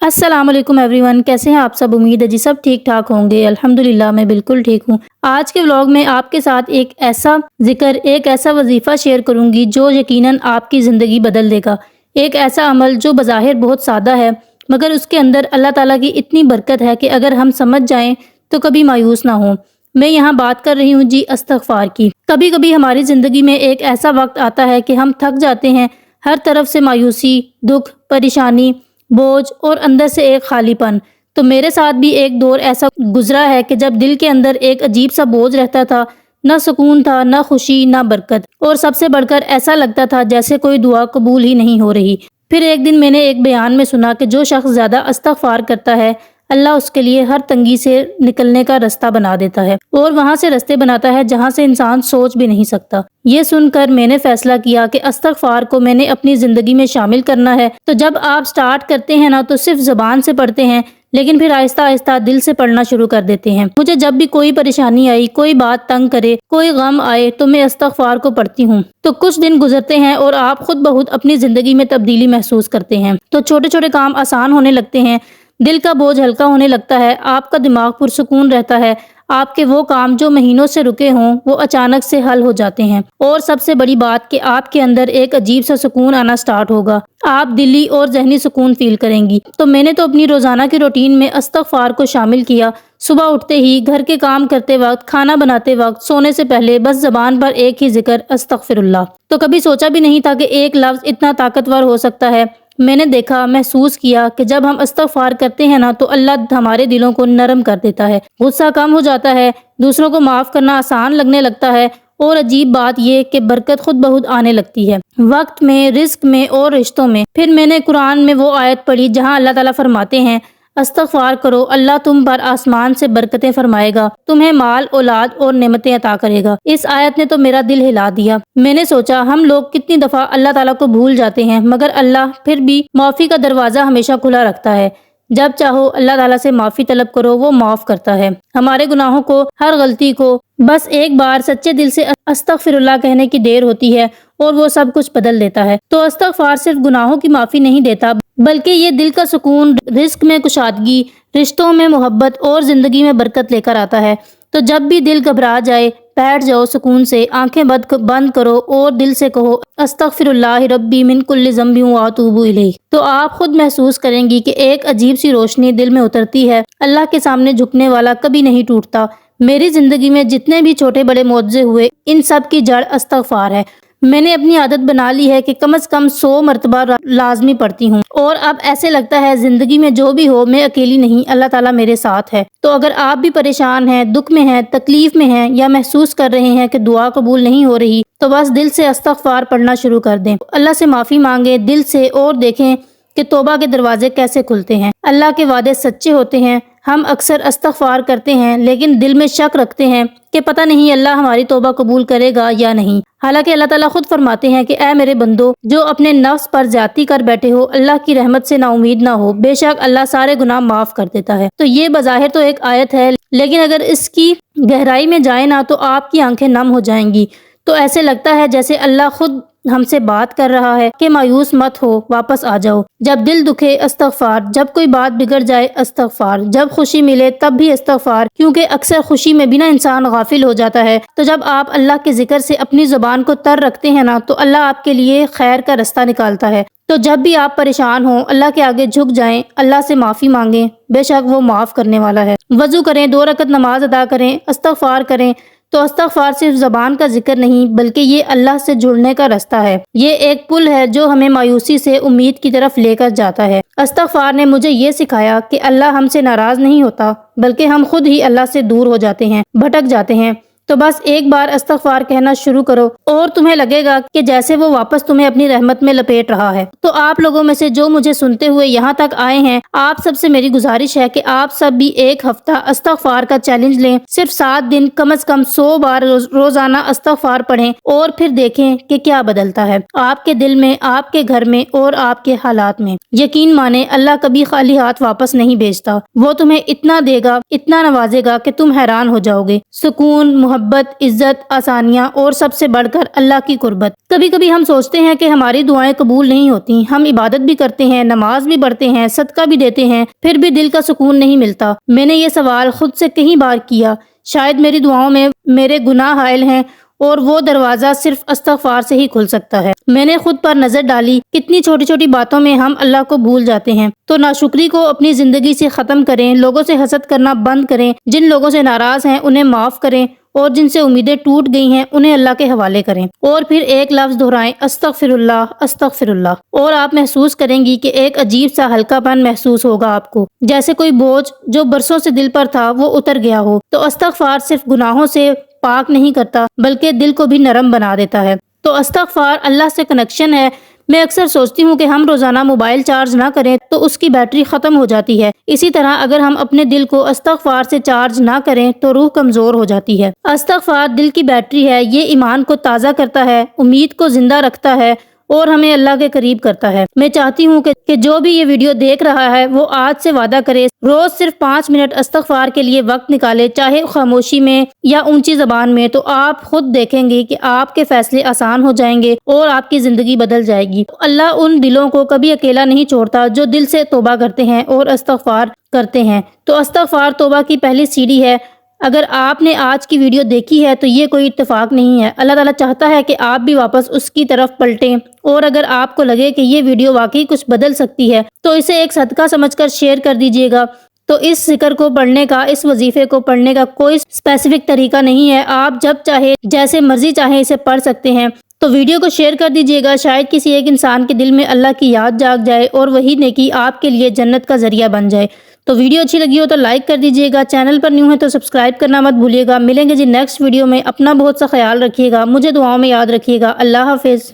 السلام علیکم every one, کیسے ہیں آپ سب؟ امید ہے جی سب ٹھیک ٹھاک ہوں گے۔ الحمدللہ میں بالکل ٹھیک ہوں۔ آج کے ولاگ میں آپ کے ساتھ ایک ایسا ذکر، ایک ایسا وظیفہ شیئر کروں گی جو یقیناً آپ کی زندگی بدل دے گا۔ ایک ایسا عمل جو بظاہر بہت سادہ ہے مگر اس کے اندر اللہ تعالیٰ کی اتنی برکت ہے کہ اگر ہم سمجھ جائیں تو کبھی مایوس نہ ہوں۔ میں یہاں بات کر رہی ہوں جی استغفار کی۔ کبھی کبھی ہماری زندگی میں ایک ایسا وقت آتا ہے کہ ہم تھک جاتے ہیں، ہر طرف سے مایوسی، دکھ، پریشانی، بوجھ اور اندر سے ایک خالی پن۔ تو میرے ساتھ بھی ایک دور ایسا گزرا ہے کہ جب دل کے اندر ایک عجیب سا بوجھ رہتا تھا، نہ سکون تھا، نہ خوشی، نہ برکت، اور سب سے بڑھ کر ایسا لگتا تھا جیسے کوئی دعا قبول ہی نہیں ہو رہی۔ پھر ایک دن میں نے ایک بیان میں سنا کہ جو شخص زیادہ استغفار کرتا ہے اللہ اس کے لیے ہر تنگی سے نکلنے کا رستہ بنا دیتا ہے، اور وہاں سے رستے بناتا ہے جہاں سے انسان سوچ بھی نہیں سکتا۔ یہ سن کر میں نے فیصلہ کیا کہ استغفار کو میں نے اپنی زندگی میں شامل کرنا ہے۔ تو جب آپ سٹارٹ کرتے ہیں نا تو صرف زبان سے پڑھتے ہیں، لیکن پھر آہستہ آہستہ دل سے پڑھنا شروع کر دیتے ہیں۔ مجھے جب بھی کوئی پریشانی آئی، کوئی بات تنگ کرے، کوئی غم آئے تو میں استغفار کو پڑھتی ہوں۔ تو کچھ دن گزرتے ہیں اور آپ خود بخود اپنی زندگی میں تبدیلی محسوس کرتے ہیں۔ تو چھوٹے چھوٹے کام آسان ہونے لگتے ہیں، دل کا بوجھ ہلکا ہونے لگتا ہے، آپ کا دماغ پرسکون رہتا ہے، آپ کے وہ کام جو مہینوں سے رکے ہوں وہ اچانک سے حل ہو جاتے ہیں، اور سب سے بڑی بات کہ آپ کے اندر ایک عجیب سا سکون آنا سٹارٹ ہوگا۔ آپ دلی اور ذہنی سکون فیل کریں گی۔ تو میں نے تو اپنی روزانہ کی روٹین میں استغفار کو شامل کیا۔ صبح اٹھتے ہی، گھر کے کام کرتے وقت، کھانا بناتے وقت، سونے سے پہلے بس زبان پر ایک ہی ذکر، استغفر اللہ۔ تو کبھی سوچا بھی نہیں تھا کہ ایک لفظ اتنا طاقتور ہو سکتا ہے۔ میں نے دیکھا، محسوس کیا کہ جب ہم استغفار کرتے ہیں نا تو اللہ ہمارے دلوں کو نرم کر دیتا ہے، غصہ کم ہو جاتا ہے، دوسروں کو معاف کرنا آسان لگنے لگتا ہے، اور عجیب بات یہ کہ برکت خود بخود آنے لگتی ہے، وقت میں، رزق میں اور رشتوں میں۔ پھر میں نے قرآن میں وہ آیت پڑھی جہاں اللہ تعالیٰ فرماتے ہیں استغفار کرو، اللہ تم پر آسمان سے برکتیں فرمائے گا، تمہیں مال، اولاد اور نعمتیں عطا کرے گا۔ اس آیت نے تو میرا دل ہلا دیا۔ میں نے سوچا ہم لوگ کتنی دفعہ اللہ تعالیٰ کو بھول جاتے ہیں، مگر اللہ پھر بھی معافی کا دروازہ ہمیشہ کھلا رکھتا ہے۔ جب چاہو اللہ تعالیٰ سے معافی طلب کرو، وہ معاف کرتا ہے ہمارے گناہوں کو، ہر غلطی کو۔ بس ایک بار سچے دل سے استغفر اللہ کہنے کی دیر ہوتی ہے اور وہ سب کچھ بدل دیتا ہے۔ تو استغفار صرف گناہوں کی معافی نہیں دیتا بلکہ یہ دل کا سکون، رزق میں کشادگی، رشتوں میں محبت اور زندگی میں برکت لے کر آتا ہے۔ تو جب بھی دل گھبرا جائے، بیٹھ جاؤ سکون سے، آنکھیں بند کرو اور دل سے کہو استغفر اللہ ربی من کل ذنب واتوب الیہ۔ تو آپ خود محسوس کریں گی کہ ایک عجیب سی روشنی دل میں اترتی ہے۔ اللہ کے سامنے جھکنے والا کبھی نہیں ٹوٹتا۔ میری زندگی میں جتنے بھی چھوٹے بڑے معجزے ہوئے، ان سب کی جڑ استغفار ہے۔ میں نے اپنی عادت بنا لی ہے کہ کم از کم 100 مرتبہ لازمی پڑھتی ہوں، اور اب ایسے لگتا ہے زندگی میں جو بھی ہو میں اکیلی نہیں، اللہ تعالیٰ میرے ساتھ ہے۔ تو اگر آپ بھی پریشان ہیں، دکھ میں ہیں، تکلیف میں ہیں، یا محسوس کر رہے ہیں کہ دعا قبول نہیں ہو رہی، تو بس دل سے استغفار پڑھنا شروع کر دیں، اللہ سے معافی مانگیں دل سے، اور دیکھیں کہ توبہ کے دروازے کیسے کھلتے ہیں۔ اللہ کے وعدے سچے ہوتے ہیں۔ ہم اکثر استغفار کرتے ہیں لیکن دل میں شک رکھتے ہیں کہ پتہ نہیں اللہ ہماری توبہ قبول کرے گا یا نہیں، حالانکہ اللہ تعالیٰ خود فرماتے ہیں کہ اے میرے بندو جو اپنے نفس پر زیادتی کر بیٹھے ہو، اللہ کی رحمت سے نا امید نہ ہو، بے شک اللہ سارے گناہ معاف کر دیتا ہے۔ تو یہ بظاہر تو ایک آیت ہے، لیکن اگر اس کی گہرائی میں جائیں نا تو آپ کی آنکھیں نم ہو جائیں گی۔ تو ایسے لگتا ہے جیسے اللہ خود ہم سے بات کر رہا ہے کہ مایوس مت ہو، واپس آ جاؤ۔ جب دل دکھے استغفار، جب کوئی بات بگڑ جائے استغفار، جب خوشی ملے تب بھی استغفار، کیونکہ اکثر خوشی میں بھی نا انسان غافل ہو جاتا ہے۔ تو جب آپ اللہ کے ذکر سے اپنی زبان کو تر رکھتے ہیں نا تو اللہ آپ کے لیے خیر کا رستہ نکالتا ہے۔ تو جب بھی آپ پریشان ہوں، اللہ کے آگے جھک جائیں، اللہ سے معافی مانگیں، بے شک وہ معاف کرنے والا ہے۔ وضو کریں، 2 رکعت نماز ادا کریں، استغفار کریں۔ تو استغفار صرف زبان کا ذکر نہیں بلکہ یہ اللہ سے جڑنے کا رستہ ہے۔ یہ ایک پل ہے جو ہمیں مایوسی سے امید کی طرف لے کر جاتا ہے۔ استغفار نے مجھے یہ سکھایا کہ اللہ ہم سے ناراض نہیں ہوتا بلکہ ہم خود ہی اللہ سے دور ہو جاتے ہیں، بھٹک جاتے ہیں۔ تو بس ایک بار استغفار کہنا شروع کرو اور تمہیں لگے گا کہ جیسے وہ واپس تمہیں اپنی رحمت میں لپیٹ رہا ہے۔ تو آپ لوگوں میں سے جو مجھے سنتے ہوئے یہاں تک آئے ہیں، آپ سب سے میری گزارش ہے کہ آپ سب بھی ایک ہفتہ استغفار کا چیلنج لیں، صرف 7 دن کم از کم 100 بار روزانہ استغفار پڑھیں، اور پھر دیکھیں کہ کیا بدلتا ہے آپ کے دل میں، آپ کے گھر میں اور آپ کے حالات میں۔ یقین مانیں اللہ کبھی خالی ہاتھ واپس نہیں بھیجتا، وہ تمہیں اتنا دے گا، اتنا نوازے گا کہ تم حیران ہو جاؤ گے۔ سکون، محبت محبت، عزت، آسانیاں اور سب سے بڑھ کر اللہ کی قربت۔ کبھی کبھی ہم سوچتے ہیں کہ ہماری دعائیں قبول نہیں ہوتی، ہم عبادت بھی کرتے ہیں، نماز بھی پڑھتے ہیں، صدقہ بھی دیتے ہیں، پھر بھی دل کا سکون نہیں ملتا۔ میں نے یہ سوال خود سے کئی بار کیا، شاید میری دعاؤں میں میرے گناہ حائل ہیں اور وہ دروازہ صرف استغفار سے ہی کھل سکتا ہے۔ میں نے خود پر نظر ڈالی، کتنی چھوٹی چھوٹی باتوں میں ہم اللہ کو بھول جاتے ہیں۔ تو ناشکری کو اپنی زندگی سے ختم کریں، لوگوں سے حسد کرنا بند کریں، جن لوگوں سے ناراض ہیں انہیں معاف کریں اور جن سے امیدیں ٹوٹ گئی ہیں انہیں اللہ کے حوالے کریں، اور پھر ایک لفظ دہرائیں، استغفر اللہ، استغفر اللہ، اور آپ محسوس کریں گی کہ ایک عجیب سا ہلکا پن محسوس ہوگا آپ کو، جیسے کوئی بوجھ جو برسوں سے دل پر تھا وہ اتر گیا ہو۔ تو استغفار صرف گناہوں سے پاک نہیں کرتا بلکہ دل کو بھی نرم بنا دیتا ہے۔ تو استغفار اللہ سے کنیکشن ہے۔ میں اکثر سوچتی ہوں کہ ہم روزانہ موبائل چارج نہ کریں تو اس کی بیٹری ختم ہو جاتی ہے، اسی طرح اگر ہم اپنے دل کو استغفار سے چارج نہ کریں تو روح کمزور ہو جاتی ہے۔ استغفار دل کی بیٹری ہے، یہ ایمان کو تازہ کرتا ہے، امید کو زندہ رکھتا ہے اور ہمیں اللہ کے قریب کرتا ہے۔ میں چاہتی ہوں کہ جو بھی یہ ویڈیو دیکھ رہا ہے وہ آج سے وعدہ کرے، روز صرف 5 منٹ استغفار کے لیے وقت نکالے، چاہے خاموشی میں یا اونچی زبان میں، تو آپ خود دیکھیں گے کہ آپ کے فیصلے آسان ہو جائیں گے اور آپ کی زندگی بدل جائے گی۔ اللہ ان دلوں کو کبھی اکیلا نہیں چھوڑتا جو دل سے توبہ کرتے ہیں اور استغفار کرتے ہیں۔ تو استغفار توبہ کی پہلی سیڑھی ہے۔ اگر آپ نے آج کی ویڈیو دیکھی ہے تو یہ کوئی اتفاق نہیں ہے، اللہ تعالیٰ چاہتا ہے کہ آپ بھی واپس اس کی طرف پلٹیں، اور اگر آپ کو لگے کہ یہ ویڈیو واقعی کچھ بدل سکتی ہے تو اسے ایک صدقہ سمجھ کر شیئر کر دیجیے گا۔ تو اس ذکر کو پڑھنے کا، اس وظیفے کو پڑھنے کا کوئی اسپیسیفک طریقہ نہیں ہے، آپ جب چاہے جیسے مرضی چاہیں اسے پڑھ سکتے ہیں۔ تو ویڈیو کو شیئر کر دیجیے گا، شاید کسی ایک انسان کے دل میں اللہ کی یاد جاگ جائے اور وہی نیکی آپ کے لیے جنت کا ذریعہ بن جائے۔ تو ویڈیو اچھی لگی ہو تو لائک کر دیجیے گا، چینل پر نیو ہے تو سبسکرائب کرنا مت بھولیے گا۔ ملیں گے جی نیکسٹ ویڈیو میں، اپنا بہت سا خیال رکھیے گا، مجھے دعاؤں میں یاد رکھیے گا۔ اللہ حافظ۔